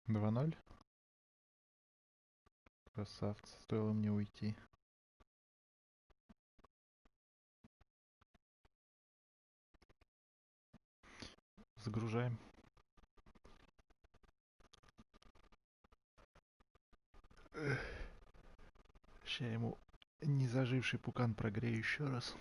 2-0. Красавцы, стоило мне уйти. Загружаем. Сейчас ему не заживший пукан прогрею еще раз.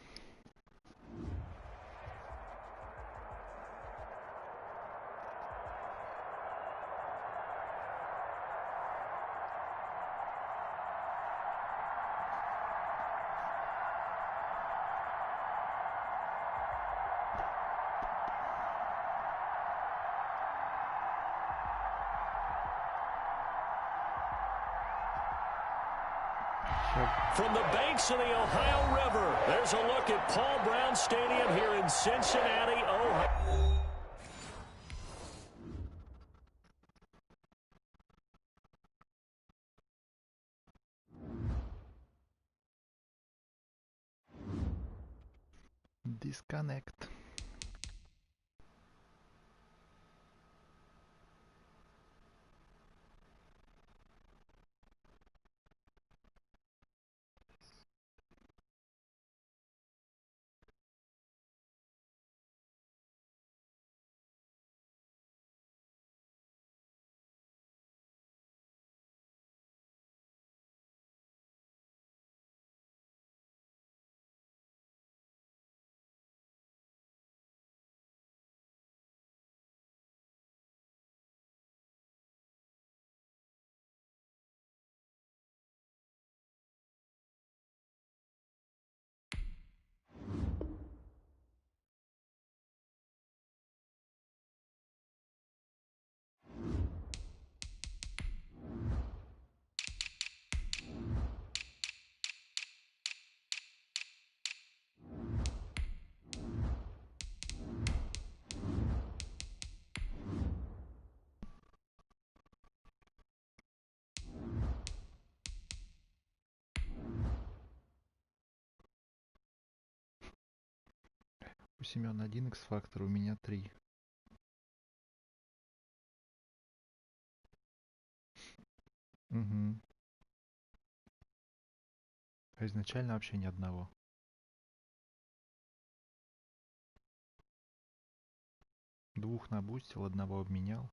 From the banks of the Ohio River, there's a look at Paul Brown Stadium here in Cincinnati, Ohio. Disconnect. У Семёна 1 X-фактор, у меня 3. Угу. А изначально вообще ни одного. Двух набустил, одного обменял.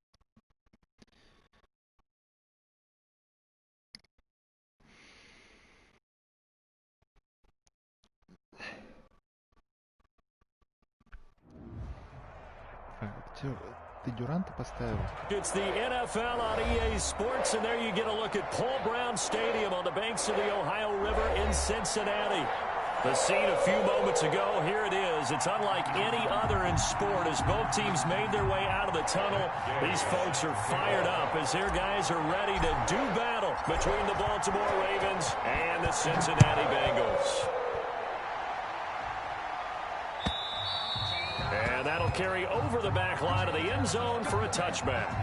Ты Дюранта поставил? It's the NFL on EA Sports, and there you get a look at Paul Brown Stadium on the banks of the Ohio River in Cincinnati. The scene a few moments ago, here it is. It's unlike any other in sport as both teams made their way out of the tunnel. These folks are fired up as their guys are ready to do battle between the Baltimore Ravens and the Cincinnati Bengals. And that'll carry over the back line of the end zone for a touchback.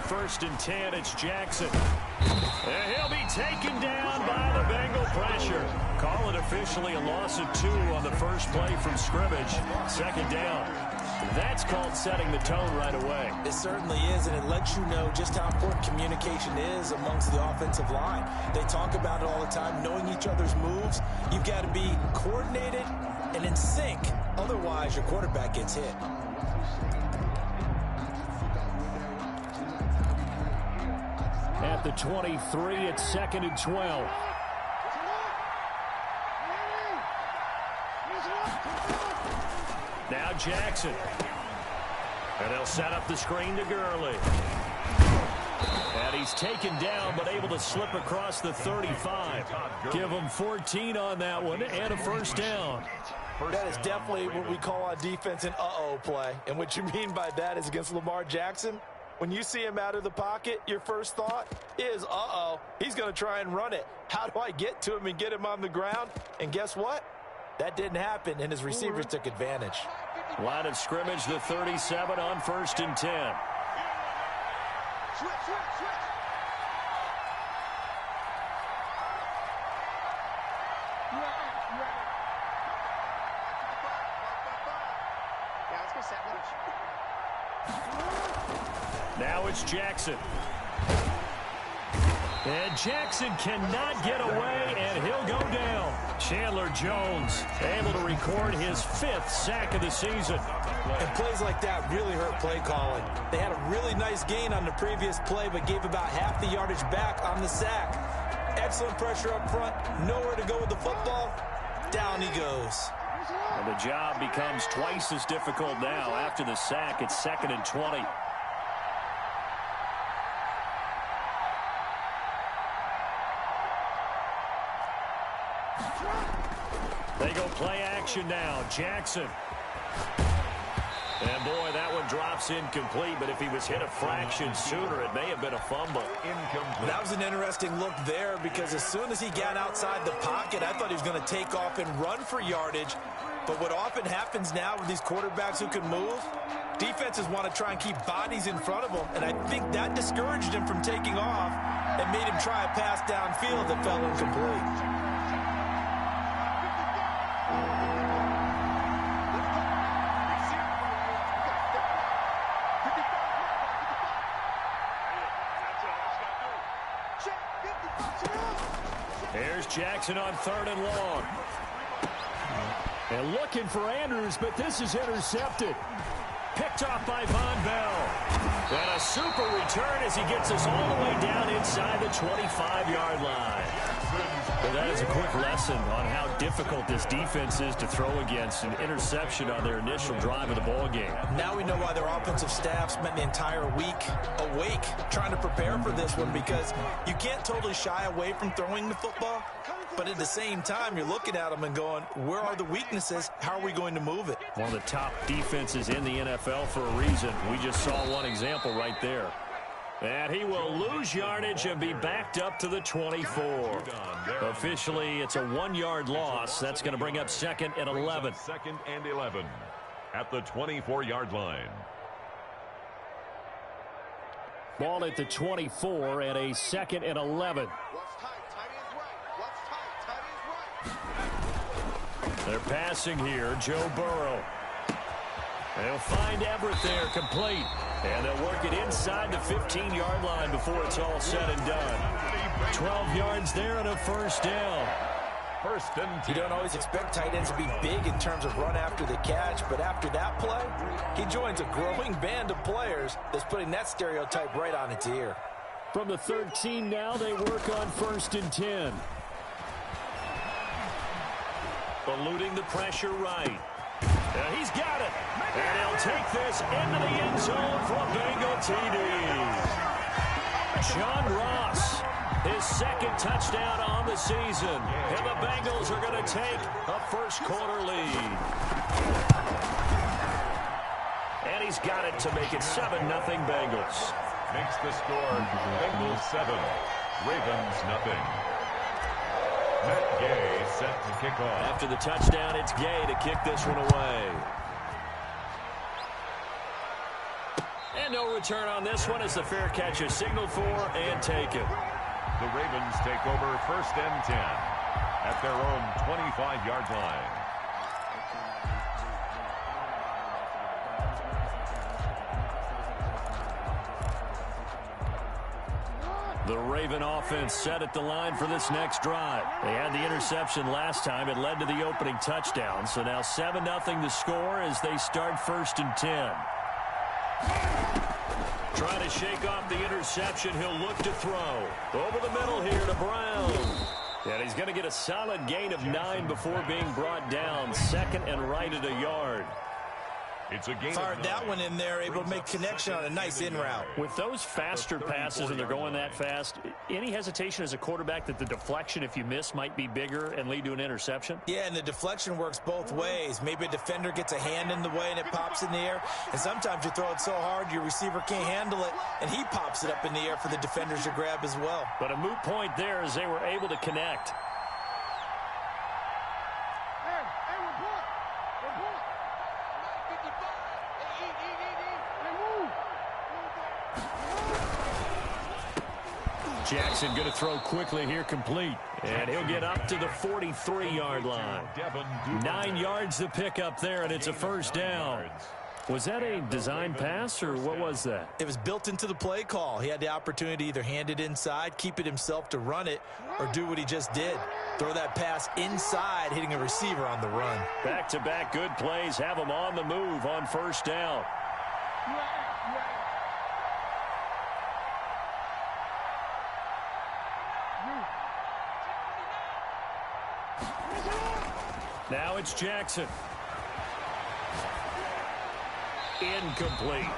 First and 10, it's Jackson. And he'll be taken down by the Bengal pressure. Call it officially a loss of 2 on the first play from scrimmage. Second down. That's called setting the tone right away. It certainly is, and it lets you know just how important communication is amongst the offensive line. They talk about it all the time, knowing each other's moves. You've got to be coordinated and in sync. Otherwise, your quarterback gets hit. At the 23, it's 2nd and 12. Now Jackson. And they'll set up the screen to Gurley. And he's taken down, but able to slip across the 35. Give him 14 on that one and a first down. That is definitely what we call on defense an uh-oh play. And what you mean by that is against Lamar Jackson, When you see him out of the pocket, your first thought is, uh-oh, he's going to try and run it. How do I get to him and get him on the ground? And guess what? That didn't happen, and his receivers took advantage. Line of scrimmage, the 37 on 1st and 10. Now it's Jackson. And Jackson cannot get away, and he'll go down. Chandler Jones able to record his 5th sack of the season. And plays like that really hurt play calling. They had a really nice gain on the previous play, but gave about half the yardage back on the sack. Excellent pressure up front, nowhere to go with the football. Down he goes. And the job becomes twice as difficult now. After the sack, it's 2nd and 20. They go play action now. Jackson. And boy, that one drops incomplete, but if he was hit a fraction sooner, it may have been a fumble. Incomplete. That was an interesting look there, because as soon as he got outside the pocket, I thought he was going to take off and run for yardage. But what often happens now with these quarterbacks who can move, defenses want to try and keep bodies in front of them, and I think that discouraged him from taking off and made him try a pass downfield that fell incomplete. Here's Jackson on 3rd and long. And looking for Andrews, but this is intercepted. Picked off by Von Bell. And a super return as he gets us all the way down inside the 25-yard line. Well, that is a quick lesson on how difficult this defense is to throw against. An interception on their initial drive of the ball game. Now we know why their offensive staff spent the entire week awake trying to prepare for this one, because you can't totally shy away from throwing the football, but at the same time you're looking at them and going, where are the weaknesses? How are we going to move it? One of the top defenses in the NFL for a reason. We just saw one example right there. And he will lose yardage and be backed up to the 24. Officially, it's a 1-yard loss. That's going to bring up 2nd and 11. 2nd and 11 at the 24-yard line. Ball at the 24 and a 2nd and 11. They're passing here. Joe Burrow. They'll find Everett there, complete. And they'll work it inside the 15-yard line before it's all said and done. 12 yards there and a 1st down. 1st and 10. You don't always expect tight ends to be big in terms of run after the catch, but after that play, he joins a growing band of players that's putting that stereotype right on its ear. From the 13 now, they work on 1st and 10. Eluding the pressure right. He's got it. And he'll take this into the end zone for a Bengal TD. John Ross, his 2nd touchdown on the season. And the Bengals are going to take a 1st quarter lead. And he's got it to make it 7-0 Bengals. Makes the score Bengals 7, Ravens nothing. Matt Gay set to kick off. After the touchdown, it's Gay to kick this one away. And no return on this one as the fair catch is signaled for and taken. The Ravens take over 1st and 10 at their own 25-yard line. The Raven offense set at the line for this next drive. They had the interception last time. It led to the opening touchdown. So now 7-0 the score as they start 1st and 10. Trying to shake off the interception. He'll look to throw. Over the middle here to Brown. And he's going to get a solid gain of 9 before being brought down. 2nd and right at a yard. It's a gain. Fired that one in there, able to make connection on a nice in route. With those faster passes and they're going that fast, any hesitation as a quarterback that the deflection, if you miss, might be bigger and lead to an interception? Yeah, and the deflection works both ways. Maybe a defender gets a hand in the way and it pops in the air. And sometimes you throw it so hard your receiver can't handle it, and he pops it up in the air for the defenders to grab as well. But a moot point there as they were able to connect. Jackson going to throw quickly here, complete. And he'll get up to the 43-yard line. 9 yards to pick up there, and it's a first down. Was that a design pass, or what was that? It was built into the play call. He had the opportunity to either hand it inside, keep it himself to run it, or do what he just did. Throw that pass inside, hitting a receiver on the run. Back-to-back good plays have him on the move on first down. Now it's Jackson. Incomplete.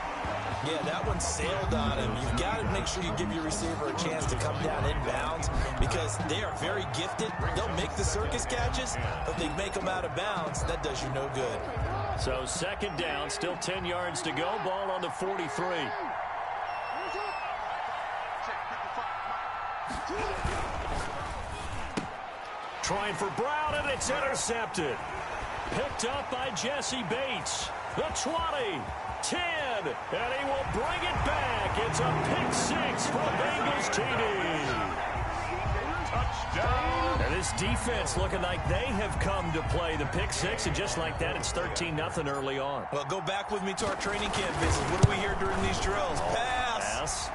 Yeah, that one sailed on him. You've got to make sure you give your receiver a chance to come down inbounds because they are very gifted. They'll make the circus catches, but they make them out of bounds. That does you no good. So second down, still 10 yards to go. Ball on the 43. Trying for Brown, and it's intercepted. Picked up by Jesse Bates. The 20, 10, and he will bring it back. It's a pick six for Bengals TD. Touchdown. And this defense looking like they have come to play the pick six, and just like that, it's 13-0 early on. Well, go back with me to our training camp visit. What do we hear during these drills? Pass.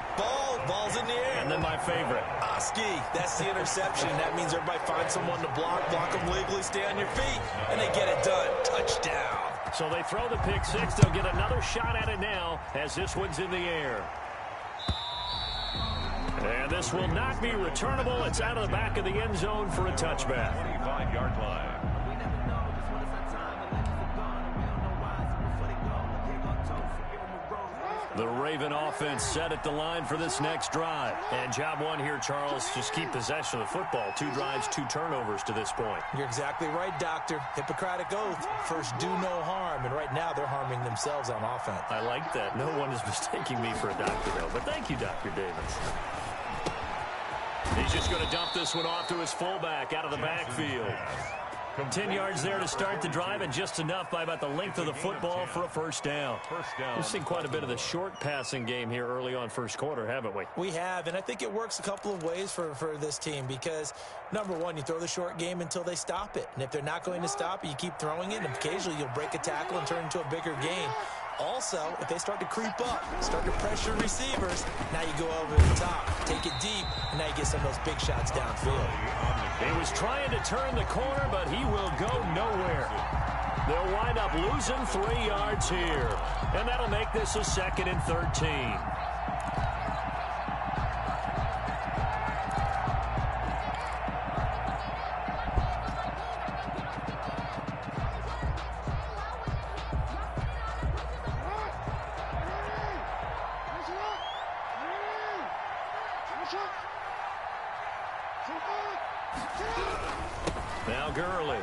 Ball's in the air. And then my favorite. Oski, that's the interception. That means everybody finds someone to block them legally, stay on your feet, and they get it done. Touchdown. So they throw the pick six. They'll get another shot at it now as this one's in the air. And this will not be returnable. It's out of the back of the end zone for a touchback. 25-yard line. The Raven offense set at the line for this next drive. And job one here, Charles, just keep possession of the football. 2 drives, 2 turnovers to this point. You're exactly right, Doctor. Hippocratic oath. First, do no harm. And right now, they're harming themselves on offense. I like that. No one is mistaking me for a doctor, though. But thank you, Dr. Davis. He's just going to dump this one off to his fullback out of the backfield. 10 yards there to start the drive, and just enough by about the length of the football for a first down. We've seen quite a bit of the short passing game here early on first quarter, haven't we? We have, and I think it works a couple of ways for this team because, number one, you throw the short game until they stop it. And if they're not going to stop it, you keep throwing it, and occasionally you'll break a tackle and turn into a bigger gain. Also, if they start to creep up, start to pressure receivers, now you go over the top, take it deep, and now you get some of those big shots downfield. He was trying to turn the corner, but he will go nowhere. They'll wind up losing 3 yards here, and that'll make this a 2nd and 13. Now Gurley.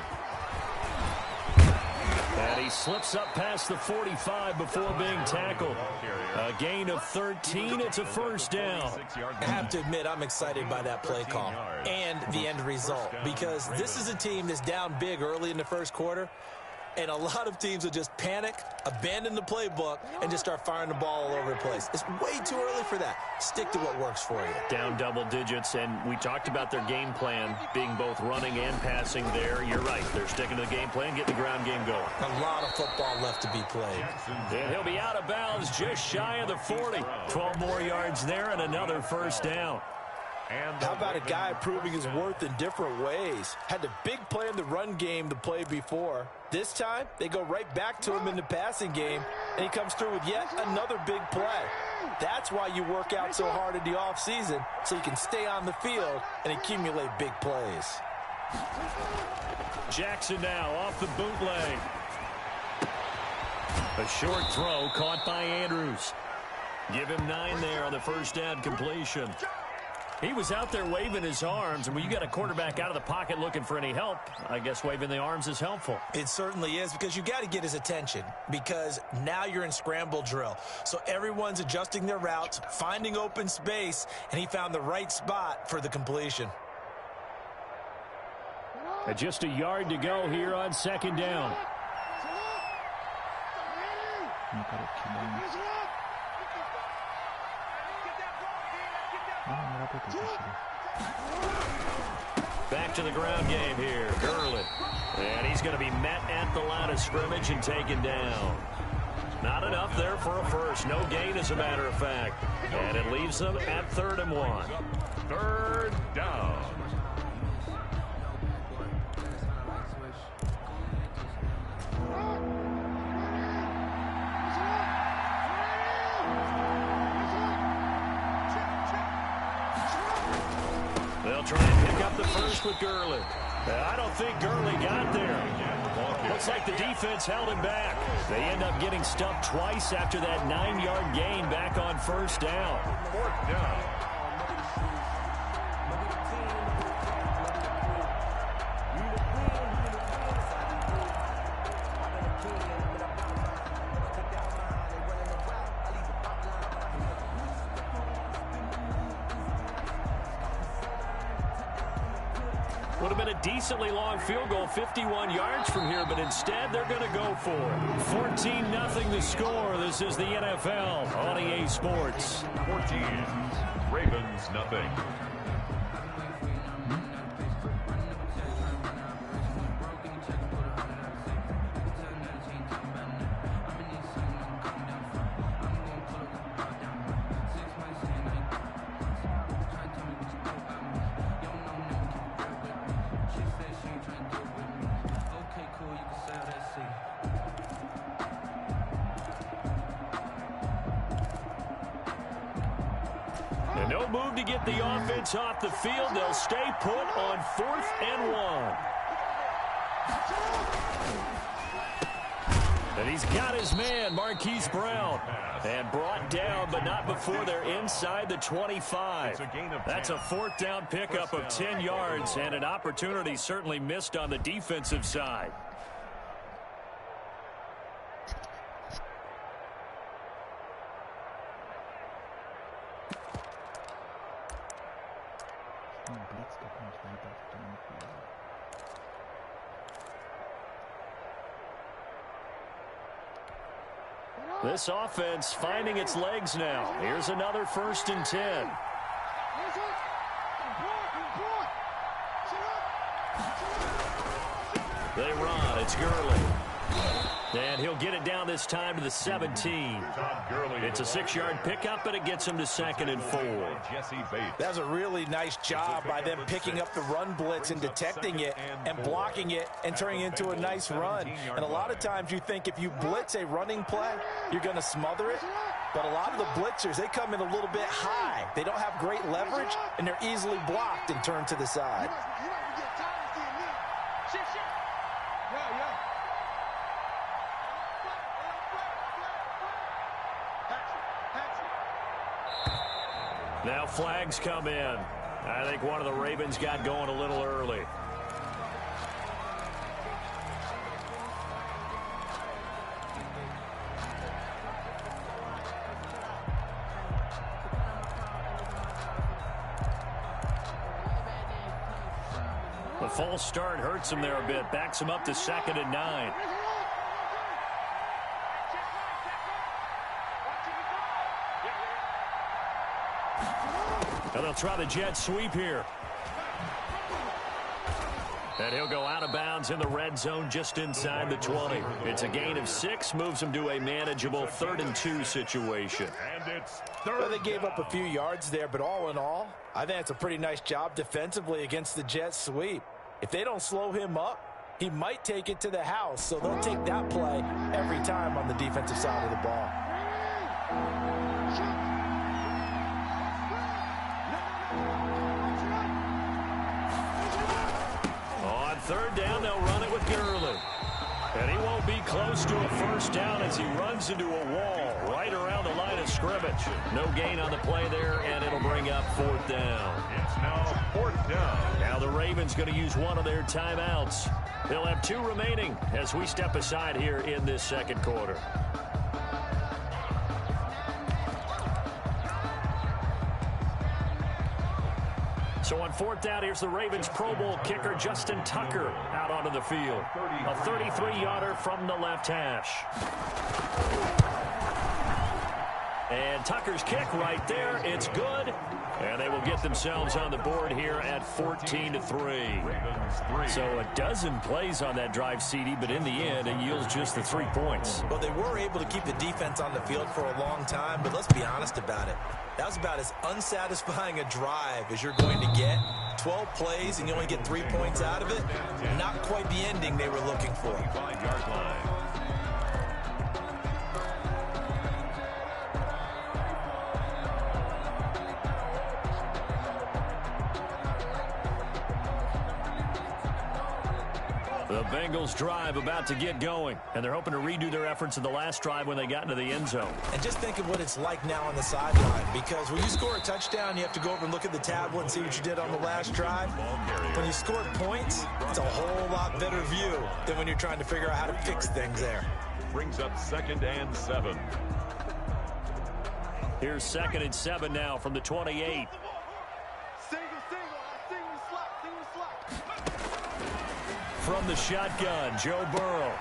And he slips up past the 45 before being tackled. A gain of 13. It's a first down. I have to admit, I'm excited by that play call and the end result because this is a team that's down big early in the first quarter. And a lot of teams will just panic, abandon the playbook, and just start firing the ball all over the place. It's way too early for that. Stick to what works for you. Down double digits, and we talked about their game plan being both running and passing there. You're right. They're sticking to the game plan, getting the ground game going. A lot of football left to be played. And he'll be out of bounds just shy of the 40. 12 more yards there and another first down. How about a guy proving his worth in different ways? Had the big play in the run game the play before. This time, they go right back to him in the passing game, and he comes through with yet another big play. That's why you work out so hard in the offseason, so you can stay on the field and accumulate big plays. Jackson now off the bootleg. A short throw caught by Andrews. Give him 9 there on the first down completion. He was out there waving his arms, and when you got a quarterback out of the pocket looking for any help, I guess waving the arms is helpful. It certainly is, because you got to get his attention, because now you're in scramble drill. So everyone's adjusting their routes, finding open space, and he found the right spot for the completion. And just a yard to go here on second down. Back to the ground game here. Gurley. And he's going to be met at the line of scrimmage and taken down. Not enough there for a first. No gain, as a matter of fact. And it leaves them at 3rd and 1. 3rd down. They'll try and pick up the first with Gurley. I don't think Gurley got there. Looks like the defense held him back. They end up getting stuffed twice after that 9-yard gain back on first down. 4th down. Would have been a decently long field goal, 51 yards from here, but instead they're going to go for it. 14-0 the score. This is the NFL on EA Sports. 14, Ravens nothing. And no move to get the offense off the field. They'll stay put on 4th and 1. And he's got his man, Marquise Brown. And brought down, but not before they're inside the 25. That's a 4th down pickup of 10 yards, and an opportunity certainly missed on the defensive side. This offense finding its legs now. Here's another 1st and 10. They run. It's Gurley. And he'll get it down this time to the 17. It's a 6-yard pickup, but it gets him to 2nd and 4. That was a really nice job by them picking up the run blitz and detecting it and blocking it and turning it into a nice run. And a lot of times you think if you blitz a running play, you're going to smother it. But a lot of the blitzers, they come in a little bit high. They don't have great leverage, and they're easily blocked and turned to the side. Now flags come in. I think one of the Ravens got going a little early. The false start hurts him there a bit. Backs him up to 2nd and 9. And they'll try the jet sweep here. And he'll go out of bounds in the red zone just inside the 20. It's a gain of 6, moves him to a manageable 3rd and 2 situation. And it's Well, they gave up a few yards there, but all in all, I think it's a pretty nice job defensively against the jet sweep. If they don't slow him up, he might take it to the house, so they'll take that play every time on the defensive side of the ball. On 3rd down, they'll run it with Gurley. And he won't be close to a first down as he runs into a wall right around the line of scrimmage. No gain on the play there, and it'll bring up fourth down. It's now fourth down. Now the Ravens going to use one of their timeouts. They'll have 2 remaining as we step aside here in this second quarter. So on fourth down, here's the Ravens Pro Bowl kicker Justin Tucker out onto the field. A 33-yarder from the left hash. And Tucker's kick right there. It's good. And they will get themselves on the board here at 14-3. So a dozen plays on that drive, CD, but in the end, it yields just the 3 points. Well, they were able to keep the defense on the field for a long time, but let's be honest about it. That was about as unsatisfying a drive as you're going to get. 12 plays, and you only get 3 points out of it. Not quite the ending they were looking for. 5-yard line. The Bengals drive about to get going, and they're hoping to redo their efforts in the last drive when they got into the end zone. And just think of what it's like now on the sideline, because when you score a touchdown, you have to go over and look at the tablet and see what you did on the last drive. When you scored points, it's a whole lot better view than when you're trying to figure out how to fix things there. Brings up 2nd and 7. Here's 2nd and 7 now from the 28. From the shotgun, Joe Burrow.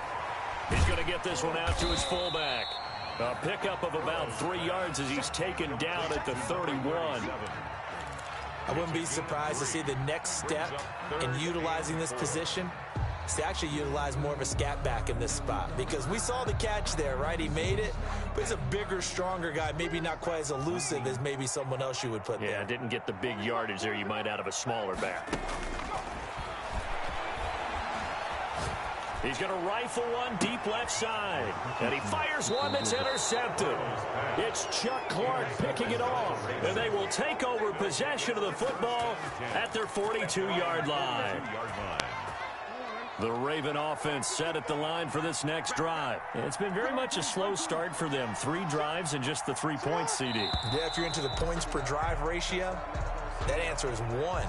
He's going to get this one out to his fullback. A pickup of about 3 yards as he's taken down at the 31. I wouldn't be surprised to see the next step in utilizing this position is to actually utilize more of a scat back in this spot, because we saw the catch there, right? He made it, but he's a bigger, stronger guy, maybe not quite as elusive as maybe someone else you would put there. Yeah, didn't get the big yardage there you might out of a smaller back. He's going to rifle one deep left side. And he fires one that's intercepted. It's Chuck Clark picking it off. And they will take over possession of the football at their 42-yard line. The Raven offense set at the line for this next drive. It's been very much a slow start for them. 3 drives and just the 3 points, CD. Yeah, if you're into the points per drive ratio, that answer is 1.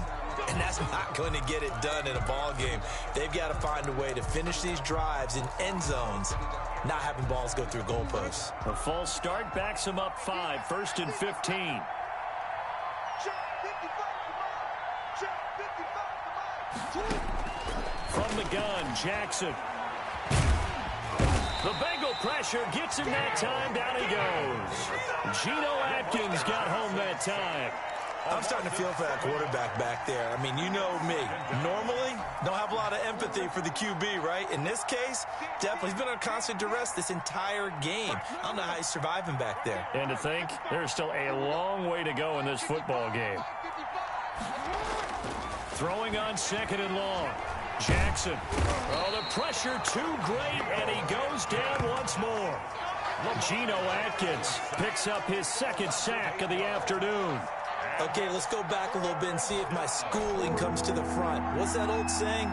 And that's not going to get it done in a ball game. They've got to find a way to finish these drives in end zones, not having balls go through goalposts. A false start backs him up 5, 1st and 15. From the gun, Jackson. The Bengal pressure gets him that time. Down he goes. Geno Atkins got home that time. I'm starting to feel for that quarterback back there. I mean, you know me. Normally, don't have a lot of empathy for the QB, right? In this case, definitely. He's been on constant duress this entire game. I don't know how he's surviving back there. And to think, there's still a long way to go in this football game. Throwing on 2nd and long. Jackson. Oh, the pressure too great, and he goes down once more. Geno Atkins picks up his 2nd sack of the afternoon. Okay, let's go back a little bit and see if my schooling comes to the front. What's that old saying?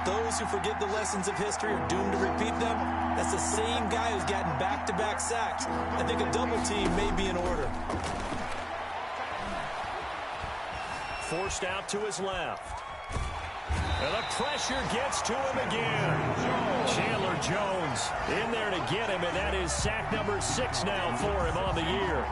Those who forget the lessons of history are doomed to repeat them. That's the same guy who's gotten back-to-back sacks. I think a double team may be in order. Forced out to his left. And the pressure gets to him again. Chandler Jones in there to get him, and that is sack number 6 now for him on the year.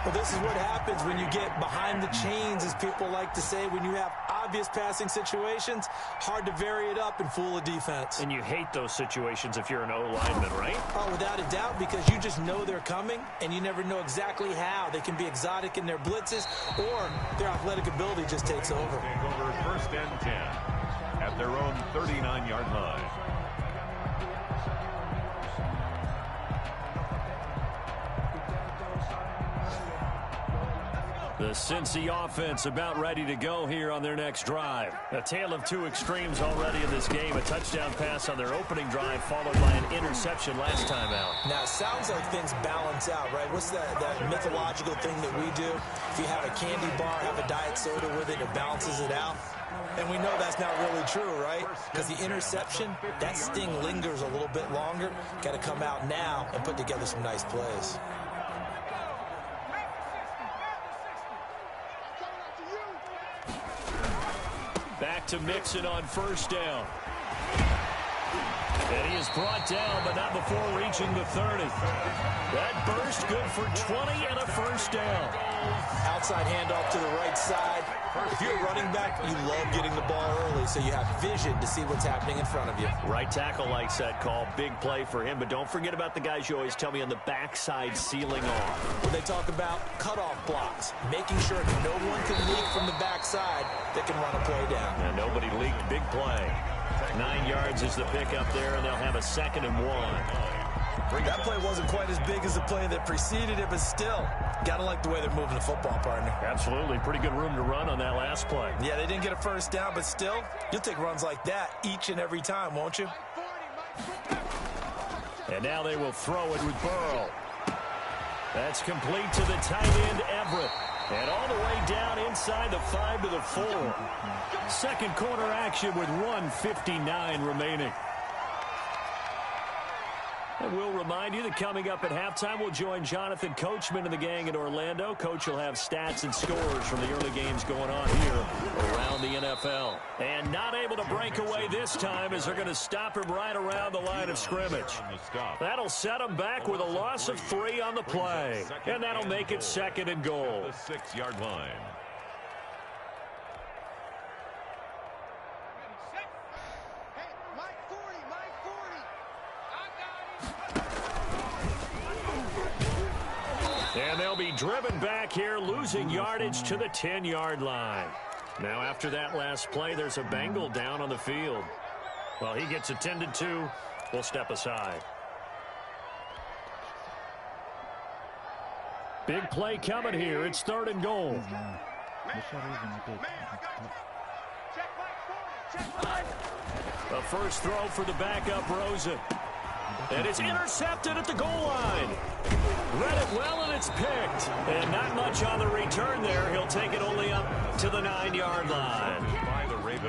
Well, this is what happens when you get behind the chains, as people like to say. When you have obvious passing situations, hard to vary it up and fool a defense. And you hate those situations if you're an O-lineman, right? Oh, without a doubt, because you just know they're coming, and you never know exactly how. They can be exotic in their blitzes, or their athletic ability just takes over. Take over 1st and 10 at their own 39-yard line. The Cincy offense about ready to go here on their next drive. A tale of two extremes already in this game. A touchdown pass on their opening drive followed by an interception last time out. Now, it sounds like things balance out, right? What's that mythological thing that we do? If you have a candy bar, have a diet soda with it, it balances it out. And we know that's not really true, right? Because the interception, that sting lingers a little bit longer. Got to come out now and put together some nice plays. Back to Mixon on first down. And he is brought down, but not before reaching the 30. That burst good for 20 and a first down. Outside handoff to the right side. If you're a running back, you love getting the ball early so you have vision to see what's happening in front of you. Right tackle likes that call. Big play for him, but don't forget about the guys you always tell me on the backside sealing off. When they talk about cutoff blocks, making sure no one can leak from the backside that can run a play down. And nobody leaked. Big play. 9 yards is the pickup there, and they'll have a 2nd and 1. That play wasn't quite as big as the play that preceded it, but still, gotta like the way they're moving the football, partner. Absolutely. Pretty good room to run on that last play. Yeah, they didn't get a first down, but still, you'll take runs like that each and every time, won't you? And now they will throw it with Burrow. That's complete to the tight end, Everett. And all the way down inside the 5 to the 4. Second quarter action with 1:59 remaining. And we'll remind you that coming up at halftime, we'll join Jonathan Coachman and the gang in Orlando. Coach will have stats and scores from the early games going on here around the NFL. And not able to break away this time as they're going to stop him right around the line of scrimmage. That'll set him back with a loss of 3 on the play. And that'll make it 2nd and goal. The 6-yard line. And they'll be driven back here, losing yardage to the 10-yard line. Now, after that last play, there's a Bengal down on the field. Well, he gets attended to. We'll step aside. Big play coming here. It's 3rd and goal. The first throw for the backup, Rosen. And it's intercepted at the goal line. Read it well, and it's picked. And not much on the return there. He'll take it only up to the 9-yard line.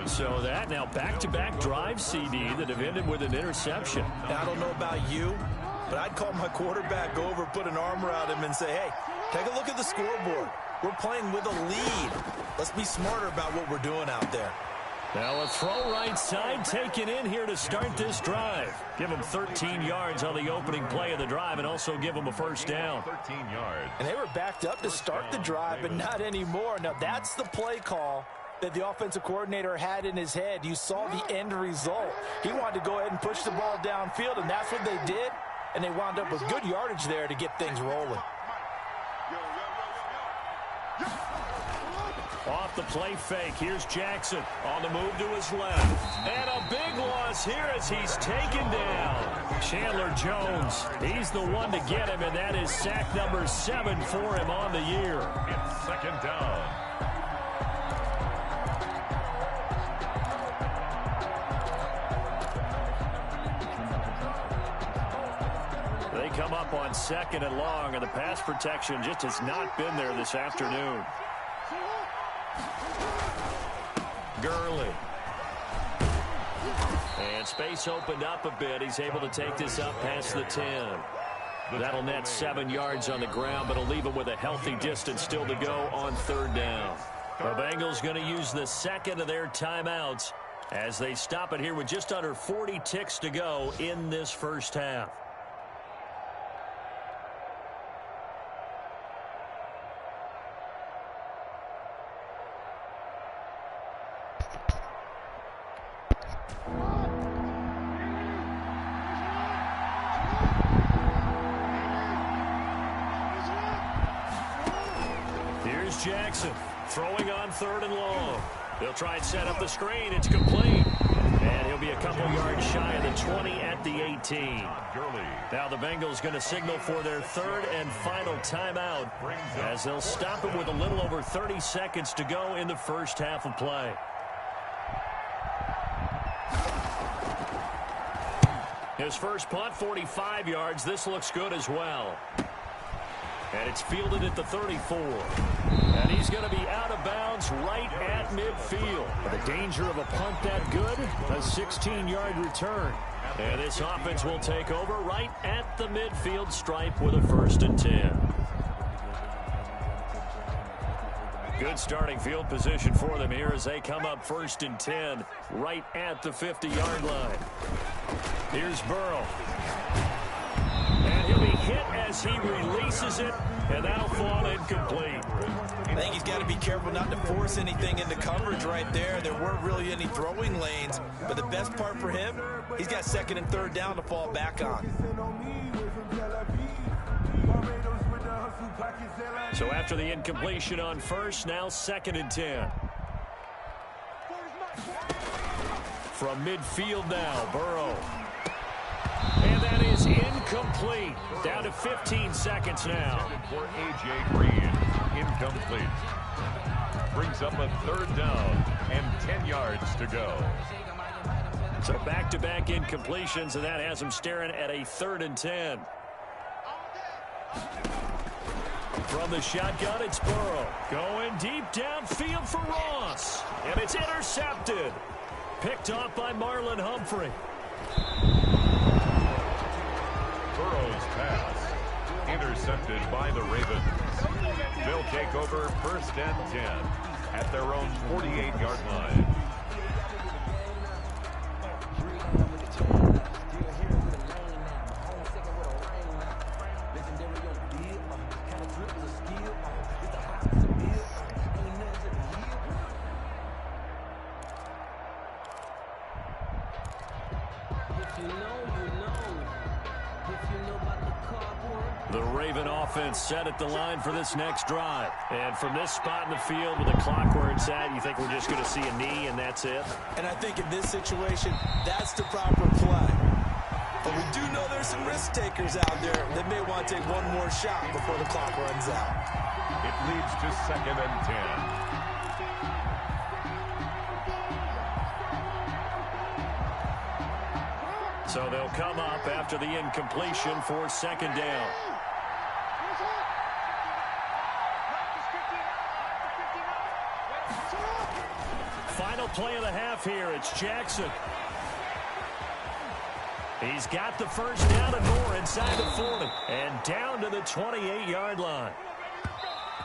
So that now back-to-back drive CD that have ended with an interception. Now, I don't know about you, but I'd call my quarterback over, put an arm around him, and say, hey, take a look at the scoreboard. We're playing with a lead. Let's be smarter about what we're doing out there. Now a throw right side taken in here to start this drive. Give them 13 yards on the opening play of the drive and also give them a first down. 13 yards. And they were backed up to start the drive, but not anymore. Now that's the play call that the offensive coordinator had in his head. You saw the end result. He wanted to go ahead and push the ball downfield, and that's what they did. And they wound up with good yardage there to get things rolling. Off the play fake, here's Jackson on the move to his left. And a big loss here as he's taken down. Chandler Jones, he's the one to get him, and that is sack number 7 for him on the year. It's 2nd down. They come up on 2nd and long, and the pass protection just has not been there this afternoon. Gurley. And space opened up a bit. He's able to take this up past the 10. That'll net 7 yards on the ground, but it'll leave him with a healthy distance still to go on 3rd down. The Bengals going to use the 2nd of their timeouts as they stop it here with just under 40 ticks to go in this first half. Jackson throwing on 3rd and long. They'll try and set up the screen. It's complete. And he'll be a couple yards shy of the 20 at the 18. Now the Bengals going to signal for their third and final timeout as they'll stop it with a little over 30 seconds to go in the first half of play. His first punt, 45 yards. This looks good as well. And it's fielded at the 34. And he's going to be out of bounds right at midfield. The danger of a punt that good, a 16-yard return. And this offense will take over right at the midfield stripe with a 1st and 10. Good starting field position for them here as they come up 1st and 10 right at the 50-yard line. Here's Burrow. And he'll be hit as he releases it, and that'll fall incomplete. I think he's got to be careful not to force anything into coverage right there. There weren't really any throwing lanes, but the best part for him, he's got 2nd and 3rd down to fall back on. So after the incompletion on 1st, now 2nd and 10. From midfield now, Burrow. And that is incomplete. Down to 15 seconds now. For A.J. Green, incomplete. Brings up a 3rd down and 10 yards to go. So back-to-back incompletions, and that has him staring at a 3rd and 10. From the shotgun, it's Burrow. Going deep downfield for Ross. And it's intercepted. Picked off by Marlon Humphrey. Burrow's pass intercepted by the Ravens. They'll take over 1st and 10 at their own 48-yard line. The Raven offense set at the line for this next drive. And from this spot in the field with the clock where it's at, you think we're just going to see a knee and that's it? And I think in this situation, that's the proper play. But we do know there's some risk takers out there that may want to take one more shot before the clock runs out. It leads to 2nd and 10. So they'll come up after the incompletion for 2nd down. Final play of the half here. It's Jackson. He's got the 1st down and more inside the 40 and down to the 28-yard line.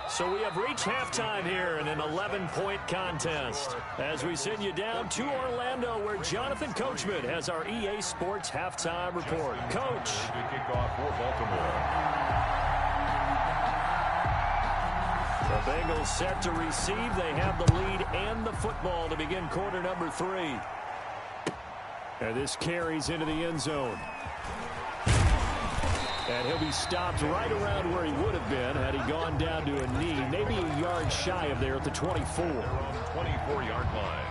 So we have reached halftime here in an 11-point contest as we send you down to Orlando where Jonathan Coachman has our EA Sports halftime report. Coach. Kickoff for Baltimore. The Bengals set to receive. They have the lead and the football to begin quarter number 3. And this carries into the end zone. And he'll be stopped right around where he would have been had he gone down to a knee, maybe a yard shy of there at the 24. 24-yard line.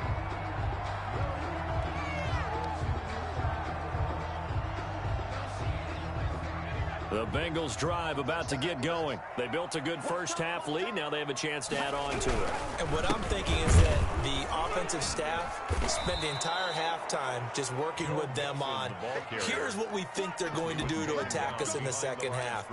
The Bengals drive about to get going. They built a good first half lead. Now they have a chance to add on to it. And what I'm thinking is that the offensive staff spent the entire halftime just working with them on, here's what we think they're going to do to attack us in the second half.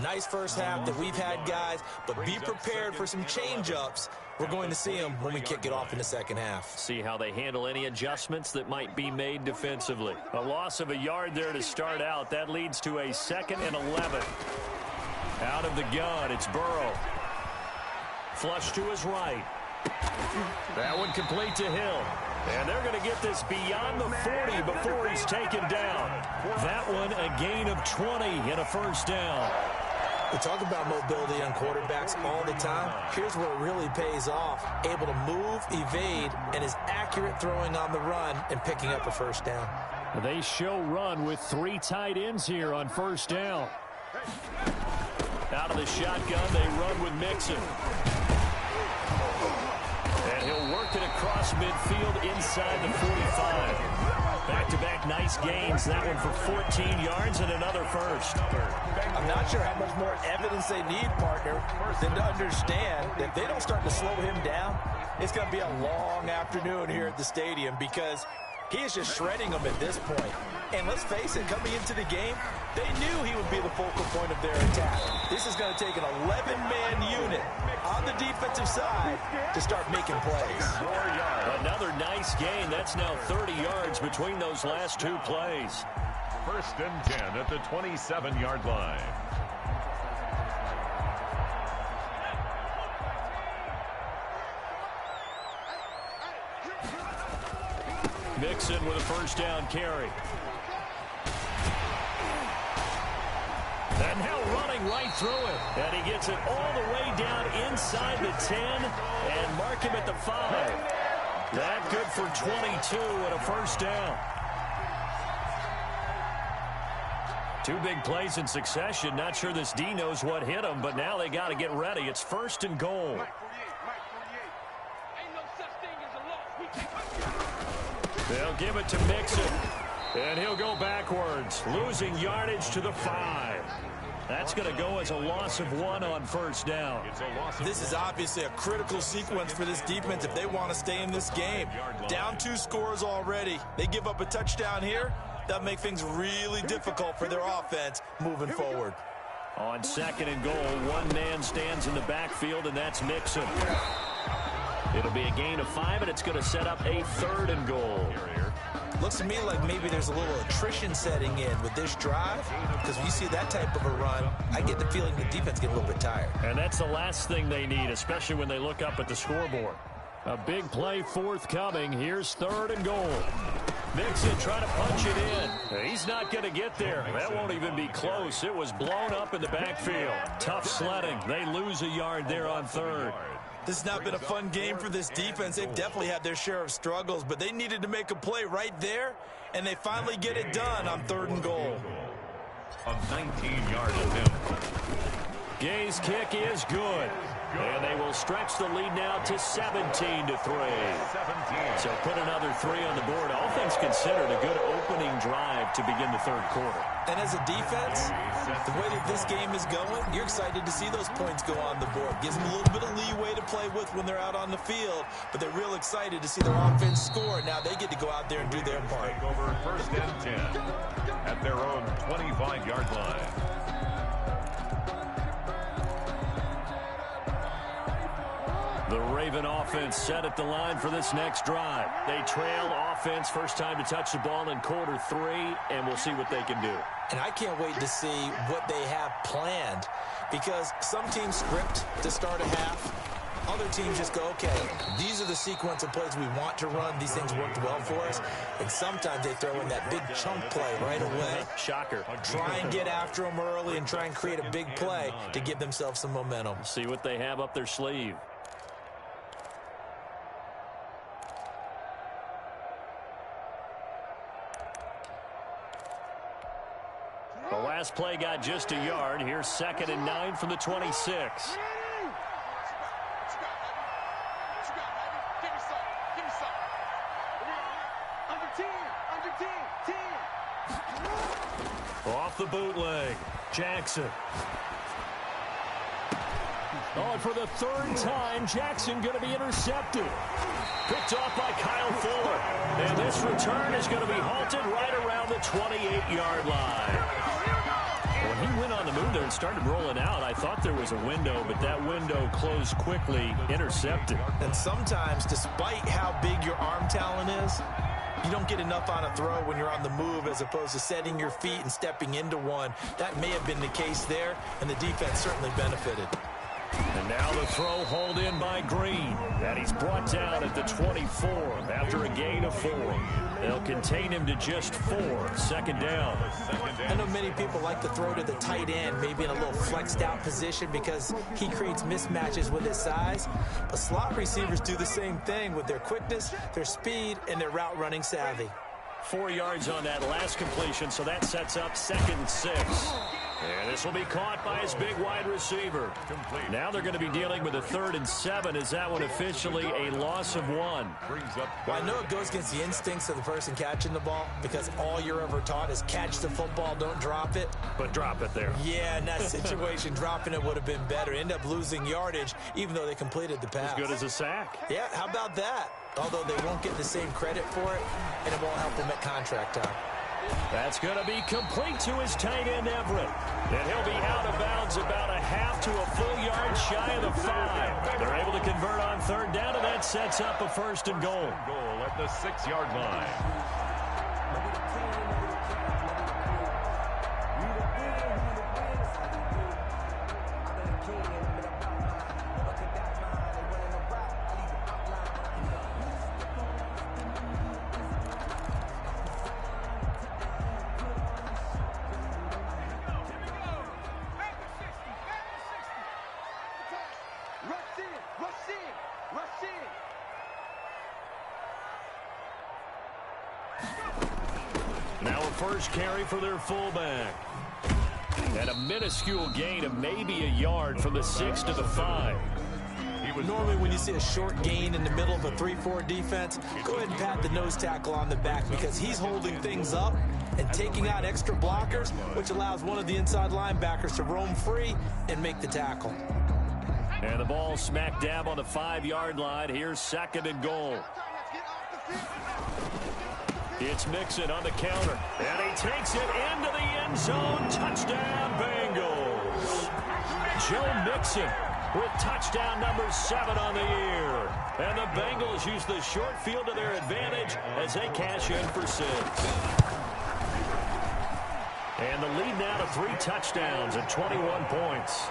Nice first half that we've had, guys, but be prepared for some change-ups. We're going to see them when we kick it off in the second half. See how they handle any adjustments that might be made defensively. A loss of a yard there to start out. That leads to a 2nd and 11. Out of the gun, it's Burrow. Flush to his right. That one complete to Hill. And they're going to get this beyond the 40 before he's taken down. That one a gain of 20 and a 1st down. We talk about mobility on quarterbacks all the time. Here's where it really pays off. Able to move, evade, and is accurate throwing on the run and picking up a 1st down. They show run with 3 tight ends here on 1st down. Out of the shotgun, they run with Mixon. And he'll work it across across midfield inside the 45. Back-to-back nice gains. That one for 14 yards and another first. I'm not sure how much more evidence they need, partner, than to understand that if they don't start to slow him down, it's going to be a long afternoon here at the stadium because he is just shredding them at this point. And let's face it, coming into the game, they knew he would be the focal point of their attack. This is going to take an 11-man unit on the defensive side to start making plays. Another nice gain. That's now 30 yards between those last two plays. 1st and 10 at the 27-yard line. Mixon with a first down carry. And now running right through it. And he gets it all the way down inside the 10 and mark him at the 5. That good for 22 and a first down. Two big plays in succession. Not sure this D knows what hit him, but now they got to get ready. It's 1st and goal. They'll give it to Mixon, and he'll go backwards, losing yardage to the 5. That's going to go as a loss of 1 on first down. This is obviously a critical sequence for this defense if they want to stay in this game. Down 2 scores already. They give up a touchdown here. That'll make things really difficult for their offense moving forward. On 2nd and goal, one man stands in the backfield, and that's Mixon. It'll be a gain of 5, and it's going to set up a 3rd and goal. Looks to me like maybe there's a little attrition setting in with this drive, because when you see that type of a run, I get the feeling the defense gets a little bit tired. And that's the last thing they need, especially when they look up at the scoreboard. A big play forthcoming. Here's 3rd and goal. Mixon trying to punch it in. He's not going to get there. That won't even be close. It was blown up in the backfield. Tough sledding. They lose a yard there on 3rd. This has not been a fun game for this defense. They've definitely had their share of struggles, but they needed to make a play right there, and they finally get it done on 3rd and goal. A 19-yard attempt. Gay's kick is good. And they will stretch the lead now to 17-3. So put another 3 on the board. All things considered, a good opening drive to begin the 3rd quarter. And as a defense, the way that this game is going, you're excited to see those points go on the board. Gives them a little bit of leeway to play with when they're out on the field, but they're real excited to see their offense score. Now they get to go out there and do their part. Take over 1st and 10 at their own 25-yard line. The Raven offense set at the line for this next drive. They trail offense, first time to touch the ball in quarter 3, and we'll see what they can do. And I can't wait to see what they have planned, because some teams script to start a half. Other teams just go, okay, these are the sequence of plays we want to run. These things worked well for us. And sometimes they throw in that big chunk play right away. Shocker. Try and get after them early and try and create a big play to give themselves some momentum. See what they have up their sleeve. The last play got just a yard. Here's 2nd and 9 from the 26. Off the bootleg, Jackson. Oh, and for the 3rd time, Jackson going to be intercepted. Picked off by Kyle Fuller. And this return is going to be halted right around the 28-yard line. When he went on the move there and started rolling out, I thought there was a window, but that window closed quickly, intercepted. And sometimes, despite how big your arm talent is, you don't get enough on a throw when you're on the move as opposed to setting your feet and stepping into one. That may have been the case there, and the defense certainly benefited. And now the throw hauled in by Green. And he's brought down at the 24 after a gain of 4. They'll contain him to just 4. 2nd down. I know many people like to throw to the tight end, maybe in a little flexed out position because he creates mismatches with his size. But slot receivers do the same thing with their quickness, their speed, and their route running savvy. 4 yards on that last completion, so that sets up 2nd and 6. And this will be caught by his big wide receiver. Complete. Now they're going to be dealing with a 3rd and 7. Is that one officially a loss of 1? Brings up. Well, I know it goes against the instincts of the person catching the ball because all you're ever taught is catch the football, don't drop it. But drop it there. Yeah, in that situation, dropping it would have been better. End up losing yardage, even though they completed the pass. As good as a sack. Yeah, how about that? Although they won't get the same credit for it, and it won't help them at contract time. That's going to be complete to his tight end, Everett. And he'll be out of bounds about a half to a full yard shy of the 5. They're able to convert on 3rd down, and that sets up a 1st and goal. Goal at the 6-yard line. Now a first carry for their fullback. And a minuscule gain of maybe a yard from the 6 to the 5. Normally when you see a short gain in the middle of a 3-4 defense, go ahead and pat the nose tackle on the back because he's holding things up and taking out extra blockers, which allows one of the inside linebackers to roam free and make the tackle. And the ball smack dab on the 5-yard line. Here's 2nd and goal. It's Mixon on the counter. And he takes it into the end zone. Touchdown, Bengals. Joe Mixon with touchdown number 7 on the year. And the Bengals use the short field to their advantage as they cash in for 6. And the lead now to 3 touchdowns and 21 points.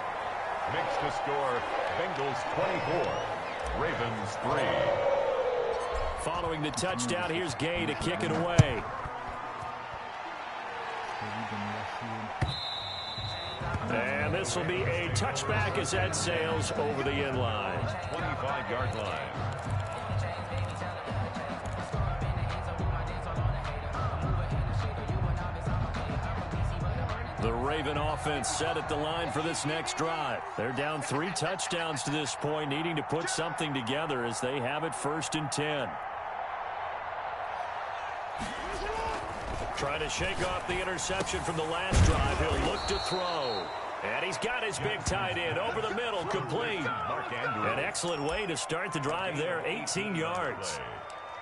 Makes the score Bengals 24, Ravens 3. Following the touchdown, here's Gay to kick it away. And this will be a touchback as that sails over the end line. 25-yard line. The Raven offense set at the line for this next drive. They're down 3 touchdowns to this point, needing to put something together as they have it 1st and 10. Trying to shake off the interception from the last drive. He'll look to throw. And he's got his big tight end over the middle, complete. An excellent way to start the drive there, 18 yards.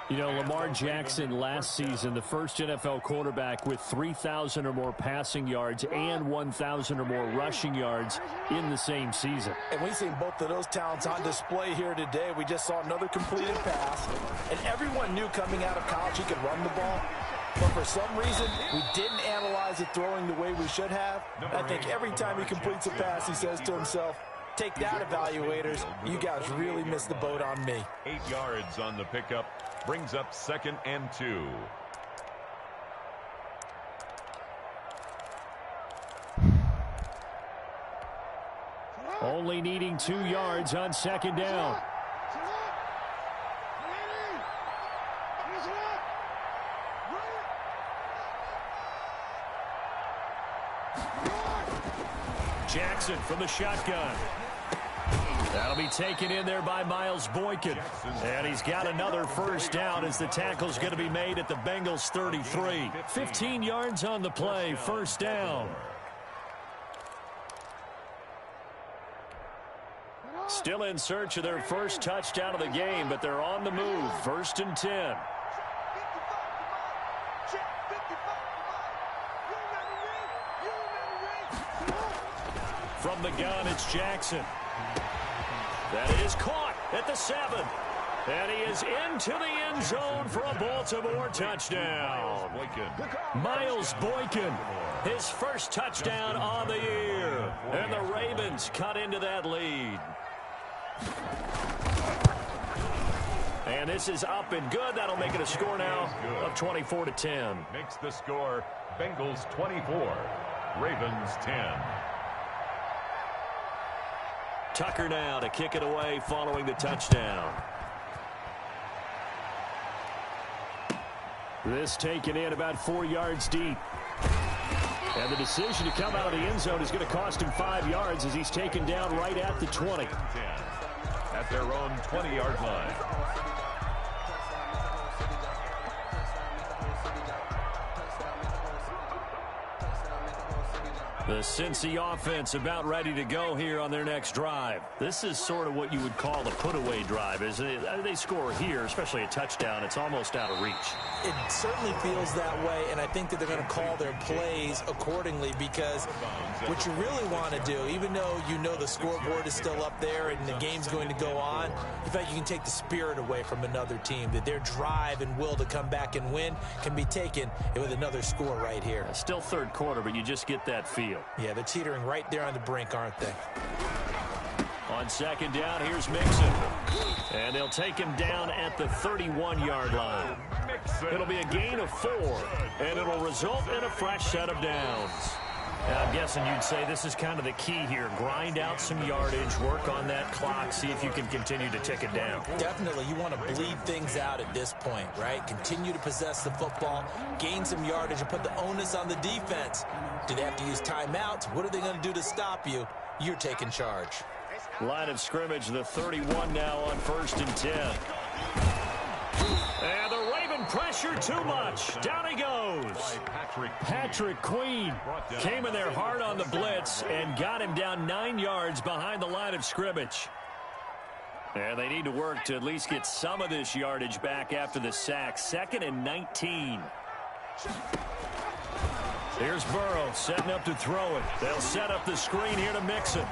You know, Lamar Jackson last season, the first NFL quarterback with 3,000 or more passing yards and 1,000 or more rushing yards in the same season. And we've seen both of those talents on display here today. We just saw another completed pass. And everyone knew coming out of college he could run the ball. But for some reason, we didn't analyze it throwing the way we should have. And I think every time he completes a pass, he says to himself, take that, evaluators. You guys really missed the boat on me. 8 yards on the pickup. Brings up 2nd and 2. Only needing 2 yards on 2nd down. Jackson from the shotgun. That'll be taken in there by Miles Boykin. And he's got another 1st down as the tackle's going to be made at the Bengals 33. 15 yards on the play, 1st down. Still in search of their first touchdown of the game, but they're on the move. 1st and 10. From the gun, it's Jackson. That is caught at the 7. And he is into the end zone for a Baltimore touchdown. Miles Boykin, his 1st touchdown on the year. And the Ravens cut into that lead. And this is up and good. That'll make it a score now of 24-10. Makes the score Bengals 24, Ravens 10. Tucker now to kick it away following the touchdown. This taken in about 4 yards deep. And the decision to come out of the end zone is going to cost him 5 yards as he's taken down right at the 20. At their own 20-yard line. The Cincy offense about ready to go here on their next drive. This is sort of what you would call the put-away drive, isn't it? They score here, especially a touchdown. It's almost out of reach. It certainly feels that way, and I think that they're going to call their plays accordingly because what you really want to do, even though you know the scoreboard is still up there and the game's going to go on, in fact, you can take the spirit away from another team, that their drive and will to come back and win can be taken with another score right here. Still third quarter, but you just get that feel. Yeah, they're teetering right there on the brink, aren't they? On second down, here's Mixon. And they'll take him down at the 31-yard line. It'll be a gain of 4, and it'll result in a fresh set of downs. Now, I'm guessing you'd say this is kind of the key here. Grind out some yardage, work on that clock, see if you can continue to tick it down. Definitely, you want to bleed things out at this point, right? Continue to possess the football, gain some yardage, and put the onus on the defense. Do they have to use timeouts? What are they going to do to stop you? You're taking charge. Line of scrimmage, the 31 now on 1st and 10. And the Raven pressure too much. Down he goes. Patrick Queen came in there hard on the blitz and got him down 9 yards behind the line of scrimmage. And they need to work to at least get some of this yardage back after the sack. 2nd and 19. Here's Burrow setting up to throw it. They'll set up the screen here to Mixon.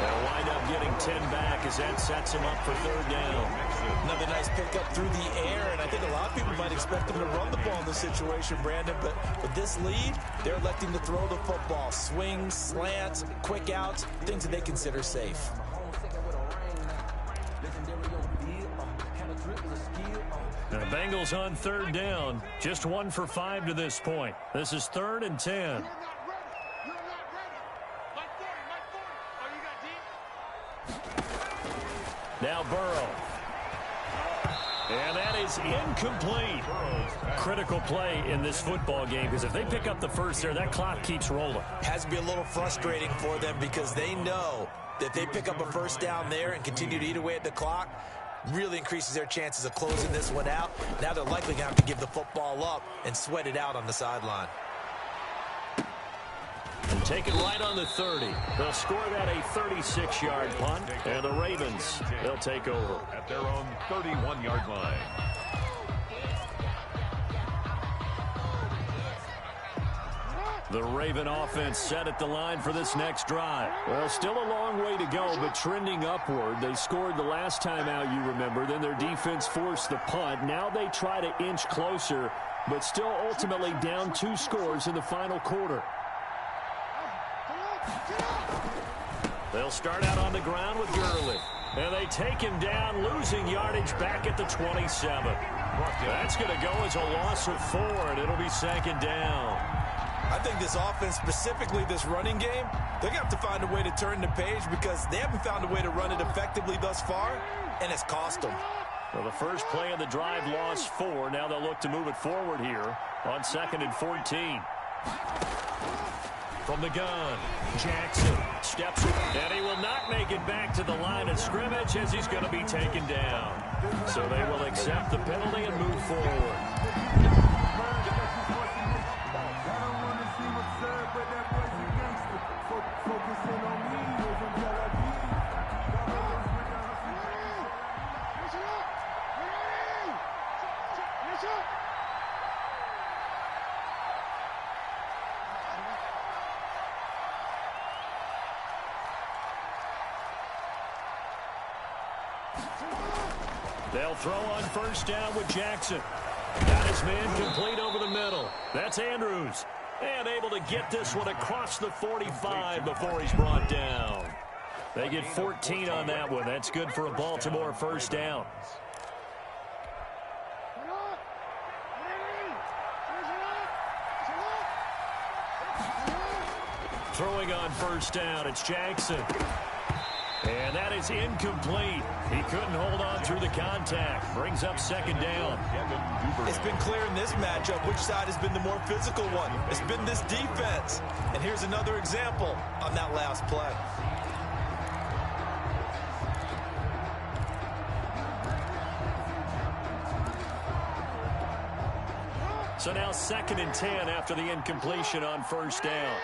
They'll wind up getting 10 back as that sets him up for 3rd down. Another nice pickup through the air, and I think a lot of people might expect them to run the ball in this situation, Brandon, but with this lead, they're electing to throw the football. Swings, slants, quick outs, things that they consider safe. The Bengals on 3rd down. Just 1 for 5 to this point. This is 3rd and 10. Now Burrow. And that is incomplete. Critical play in this football game because if they pick up the first there, that clock keeps rolling. Has to be a little frustrating for them because they know that they pick up a first down there and continue to eat away at the clock, really increases their chances of closing this one out. Now they're likely going to have to give the football up and sweat it out on the sideline. And take it right on the 30. They'll score that a 36-yard punt. And the Ravens, they'll take over. At their own 31-yard line. The Raven offense set at the line for this next drive. Well, still a long way to go, but trending upward. They scored the last time out, you remember. Then their defense forced the punt. Now they try to inch closer, but still ultimately down 2 scores in the final quarter. They'll start out on the ground with Gurley. And they take him down, losing yardage back at the 27. That's going to go as a loss of 4, and it'll be 2nd down. I think this offense, specifically this running game, they're going to have to find a way to turn the page because they haven't found a way to run it effectively thus far, and it's cost them. Well, the first play of the drive lost 4. Now they'll look to move it forward here on 2nd and 14. From the gun, Jackson steps, and he will not make it back to the line of scrimmage as he's going to be taken down. So they will accept the penalty and move forward. They'll throw on 1st down with Jackson. Got his man complete over the middle. That's Andrews. And able to get this one across the 45 before he's brought down. They get 14 on that one. That's good for a Baltimore 1st down. Throwing on 1st down, it's Jackson. And that is incomplete. He couldn't hold on through the contact. Brings up second down. It's been clear in this matchup which side has been the more physical one. It's been this defense. And here's another example on that last play. So now 2nd and 10 after the incompletion on first down.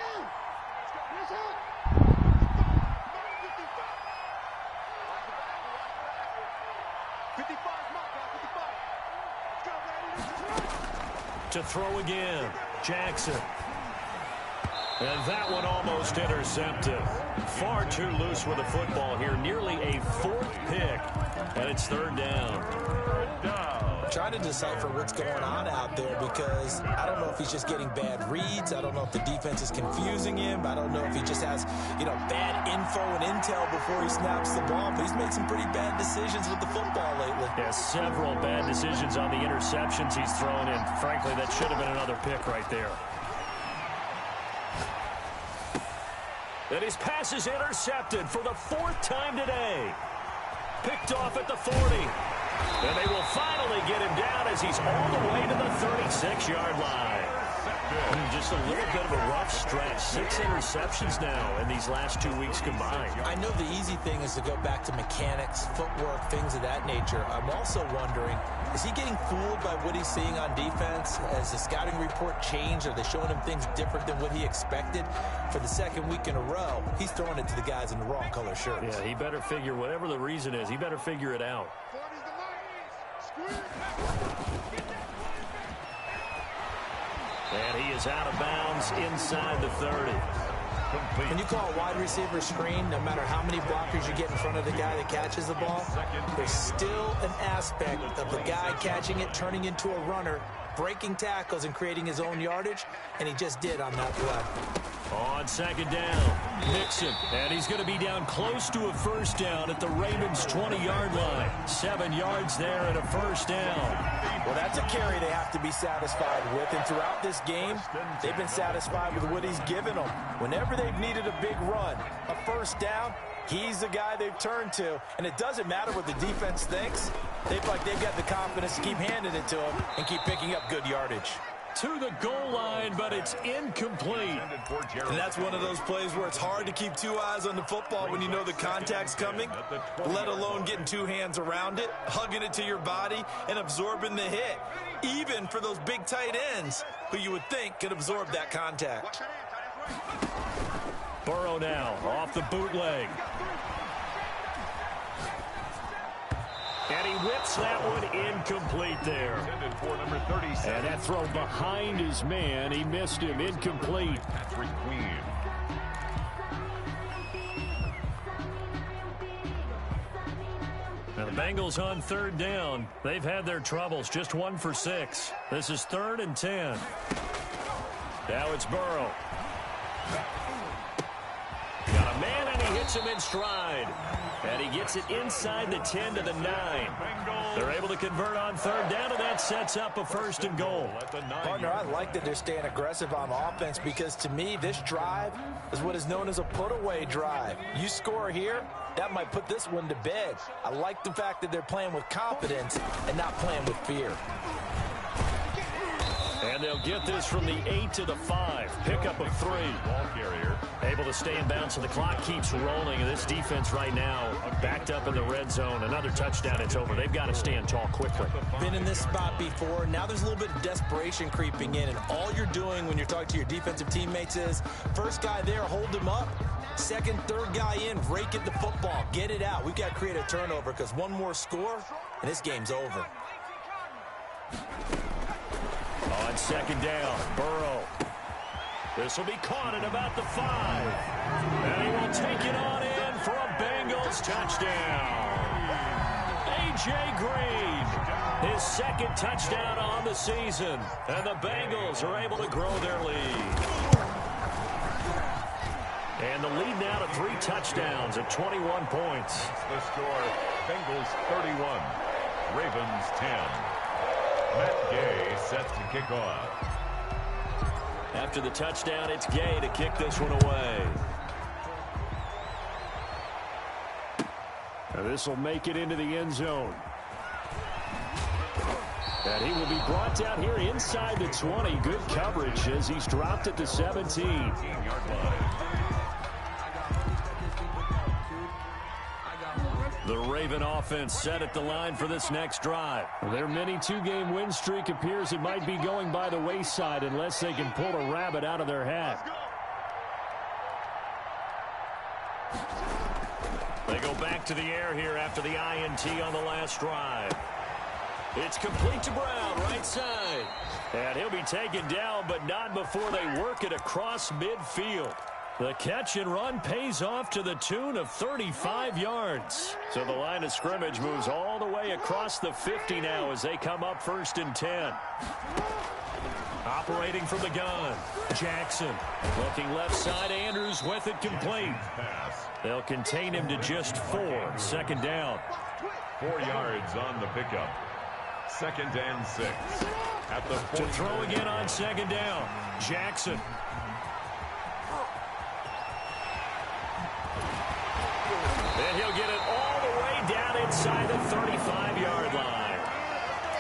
To throw again, Jackson. And that one almost intercepted. Far too loose with the football here. Nearly a 4th pick. And it's 3rd down. Trying to decipher what's going on out there because I don't know if he's just getting bad reads. I don't know if the defense is confusing him. I don't know if he just has, bad info and intel before he snaps the ball. But he's made some pretty bad decisions with the football lately. Yeah, several bad decisions on the interceptions he's thrown in. Frankly, that should have been another pick right there. And his pass is intercepted for the 4th time today. Picked off at the 40. And they will finally get him down as he's all the way to the 36-yard line. Just a little bit of a rough stretch. 6 interceptions now in these last 2 weeks combined. I know the easy thing is to go back to mechanics, footwork, things of that nature. I'm also wondering, is he getting fooled by what he's seeing on defense? Has the scouting report changed? Are they showing him things different than what he expected? For the 2nd week in a row, he's throwing it to the guys in the wrong color shirts. Yeah, he better figure, whatever the reason is, he better figure it out. And he is out of bounds inside the 30. When you call a wide receiver screen, no matter how many blockers you get in front of the guy that catches the ball, there's still an aspect of the guy catching it, turning into a runner, breaking tackles and creating his own yardage, and he just did on that play. On 2nd down, Nixon, and he's going to be down close to a 1st down at the Ravens' 20-yard line. 7 yards there and a 1st down. Well, that's a carry they have to be satisfied with, and throughout this game, they've been satisfied with what he's given them. Whenever they've needed a big run, a 1st down, he's the guy they've turned to, and it doesn't matter what the defense thinks. They've got the confidence to keep handing it to him and keep picking up good yardage. To the goal line, but it's incomplete. And that's one of those plays where it's hard to keep 2 eyes on the football when you know the contact's coming, let alone getting 2 hands around it, hugging it to your body, and absorbing the hit, even for those big tight ends who you would think could absorb that contact. Burrow now off the bootleg. And he whips that one incomplete there. And that throw behind his man. He missed him. Incomplete. Now the Bengals on 3rd down. They've had their troubles. Just 1 for 6. This is 3rd and 10. Now it's Burrow. Got a man, and he hits him in stride. And he gets it inside the 10 to the 9. They're able to convert on 3rd down, and that sets up a 1st and goal. Partner, I like that they're staying aggressive on offense because, to me, this drive is what is known as a put-away drive. You score here, that might put this one to bed. I like the fact that they're playing with confidence and not playing with fear. And they'll get this from the 8 to the 5. Pickup of 3. Ball carrier. Able to stay in bounds, and the clock keeps rolling. And this defense right now backed up in the red zone. Another touchdown, it's over. They've got to stand tall quickly. Been in this spot before. Now there's a little bit of desperation creeping in. And all you're doing when you're talking to your defensive teammates is, first guy there, hold him up. 2nd, 3rd guy in, rake at the football. Get it out. We've got to create a turnover because one more score, and this game's over. On 2nd down, Burrow. This will be caught at about the 5. And he will take it on in for a Bengals touchdown. A.J. Green, his 2nd touchdown on the season. And the Bengals are able to grow their lead. And the lead now to 3 touchdowns at 21 points. The score, Bengals 31, Ravens 10. Matt Gay set to kick off. After the touchdown, it's Gay to kick this one away. This will make it into the end zone. And he will be brought down here inside the 20. Good coverage as he's dropped at the 17. The Raven offense set at the line for this next drive. Their mini two-game win streak appears it might be going by the wayside unless they can pull a rabbit out of their hat. They go back to the air here after the INT on the last drive. It's complete to Brown, right side. And he'll be taken down, but not before they work it across midfield. The catch and run pays off to the tune of 35 yards. So the line of scrimmage moves all the way across the 50 now as they come up 1st and 10. Operating from the gun, Jackson. Looking left side, Andrews with it complete. They'll contain him to just 4. 2nd down. 4 yards on the pickup. 2nd and 6. At the to throw again on 2nd down, Jackson. And he'll get it all the way down inside the 35-yard line.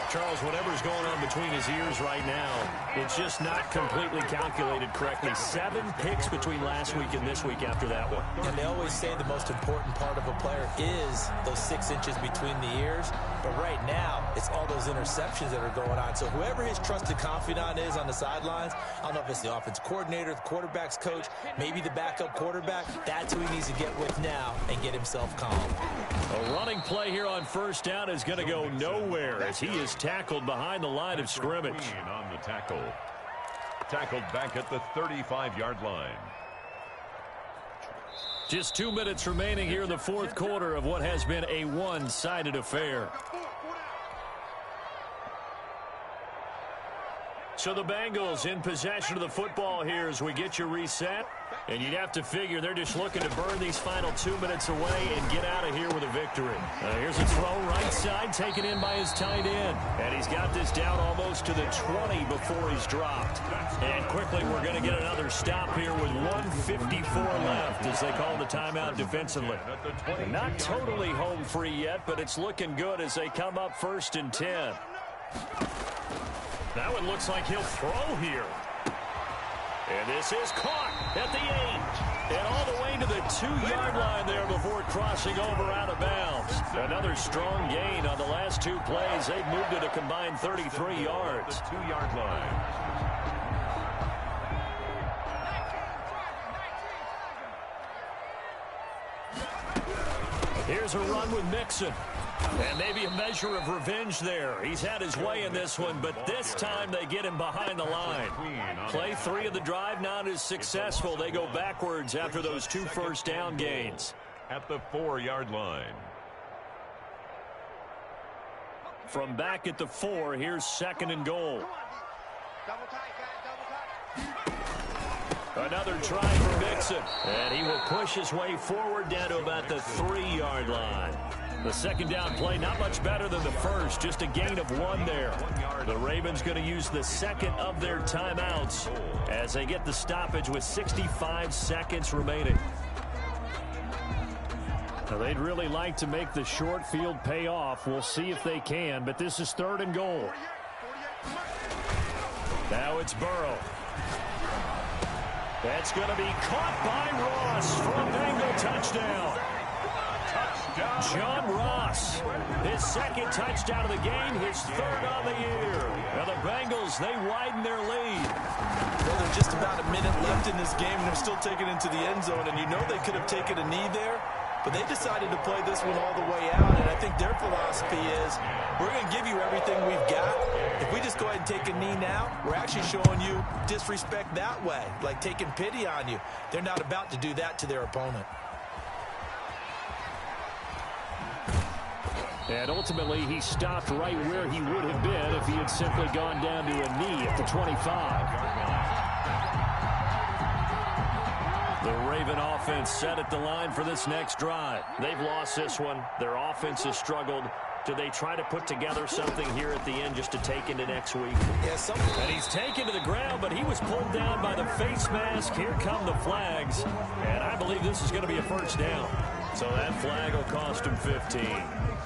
Charles, whatever's going on between his ears right now, it's just not completely calculated correctly. 7 picks between last week and this week after that one. And they always say the most important part of a player is those 6 inches between the ears. But right now, it's all those interceptions that are going on. So whoever his trusted confidant is on the sidelines, I don't know if it's the offense coordinator, the quarterback's coach, maybe the backup quarterback, that's who he needs to get with now and get himself calm. A running play here on 1st down is going to go nowhere as he is tackled behind the line of scrimmage. On the tackle. Tackled back at the 35-yard line. Just 2 minutes remaining here in the 4th quarter of what has been a one-sided affair. So the Bengals in possession of the football here as we get you reset. And you'd have to figure they're just looking to burn these final 2 minutes away and get out of here with a victory. Here's a throw right side, taken in by his tight end. And he's got this down almost to the 20 before he's dropped. And quickly we're going to get another stop here with 1:54 left as they call the timeout defensively. Not totally home free yet, but it's looking good as they come up 1st and 10. That one looks like he'll throw here. And this is caught at the 8. And all the way to the 2-yard line there before crossing over out of bounds. Another strong gain on the last 2 plays. They've moved it a combined 33 yards. The 2-yard line. Here's a run with Mixon. And maybe a measure of revenge there. He's had his way in this one, but this time they get him behind the line. Play 3 of the drive not as successful. They go backwards after those 2 first down gains. At the 4-yard line. From back at the 4, here's 2nd and goal. Another try for Mixon. And he will push his way forward down to about the 3-yard line. The 2nd down play, not much better than the first, just a gain of 1 there. The Ravens going to use the 2nd of their timeouts as they get the stoppage with 65 seconds remaining. Now, they'd really like to make the short field pay off. We'll see if they can, but this is 3rd and goal. Now it's Burrow. That's going to be caught by Ross for a Bengal touchdown. John Ross, his 2nd touchdown of the game, his 3rd on the year. Now the Bengals, they widen their lead. Well, there's just about a minute left in this game, and they're still taking it into the end zone. And you know they could have taken a knee there, but they decided to play this one all the way out. And I think their philosophy is, we're going to give you everything we've got. If we just go ahead and take a knee now, we're actually showing you disrespect that way, like taking pity on you. They're not about to do that to their opponent. And ultimately, he stopped right where he would have been if he had simply gone down to a knee at the 25. The Raven offense set at the line for this next drive. They've lost this one. Their offense has struggled. Do they try to put together something here at the end just to take into next week? Yeah, and he's taken to the ground, but he was pulled down by the face mask. Here come the flags. And I believe this is going to be a 1st down. So that flag will cost him 15.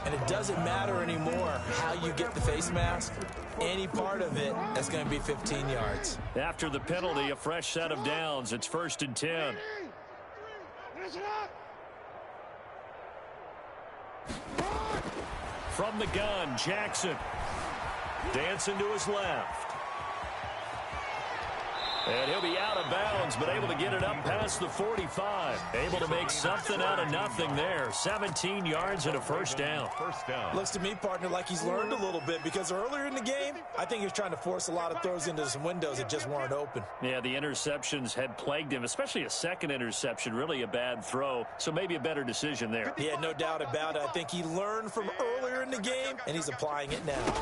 And it doesn't matter anymore how you get the face mask. Any part of it, that's going to be 15 yards. After the penalty, a fresh set of downs. It's 1st and 10. From the gun, Jackson. Dancing to his left. And he'll be out of bounds, but able to get it up past the 45. Able to make something out of nothing there. 17 yards and a first down. Looks to me, partner, like he's learned a little bit, because earlier in the game, I think he was trying to force a lot of throws into some windows that just weren't open. Yeah, the interceptions had plagued him, especially a second interception, really a bad throw. So maybe a better decision there. Yeah, no doubt about it. I think he learned from earlier in the game, and he's applying it now.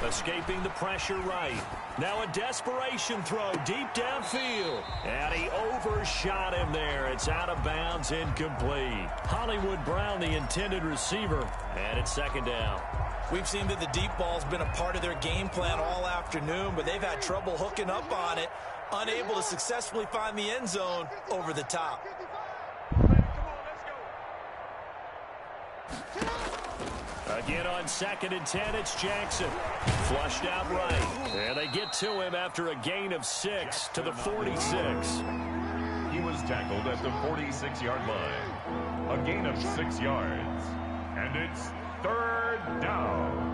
Escaping the pressure right. Now a desperation throw deep downfield. And he overshot him there. It's out of bounds, incomplete. Hollywood Brown, the intended receiver. And it's 2nd down. We've seen that the deep ball's been a part of their game plan all afternoon, but they've had trouble hooking up on it, unable to successfully find the end zone over the top. Again on 2nd and 10, it's Jackson. Flushed out right. And they get to him after a gain of 6 to the 46. He was tackled at the 46-yard line. A gain of 6 yards. And it's 3rd down.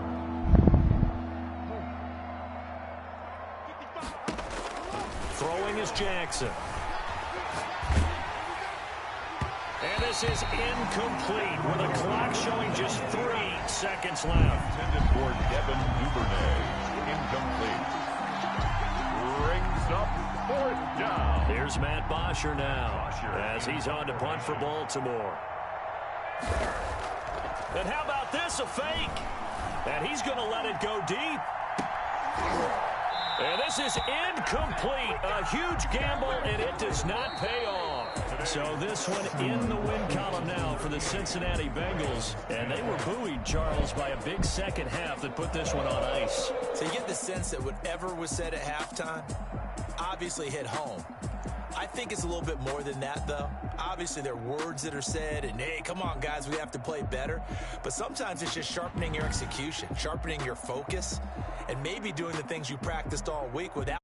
Throwing is Jackson. And this is incomplete with a clock showing just 3 seconds left. Intended for Devin Duvernay. Incomplete. Rings up 4th down. Here's Matt Bosher now as he's on to punt for Baltimore. And how about this, a fake? And he's going to let it go deep. And this is incomplete. A huge gamble, and it does not pay off. So this one in the win column now for the Cincinnati Bengals. And they were buoyed, Charles, by a big second half that put this one on ice. So you get the sense that whatever was said at halftime obviously hit home. I think it's a little bit more than that, though. Obviously, there are words that are said, and, hey, come on, guys, we have to play better. But sometimes it's just sharpening your execution, sharpening your focus, and maybe doing the things you practiced all week without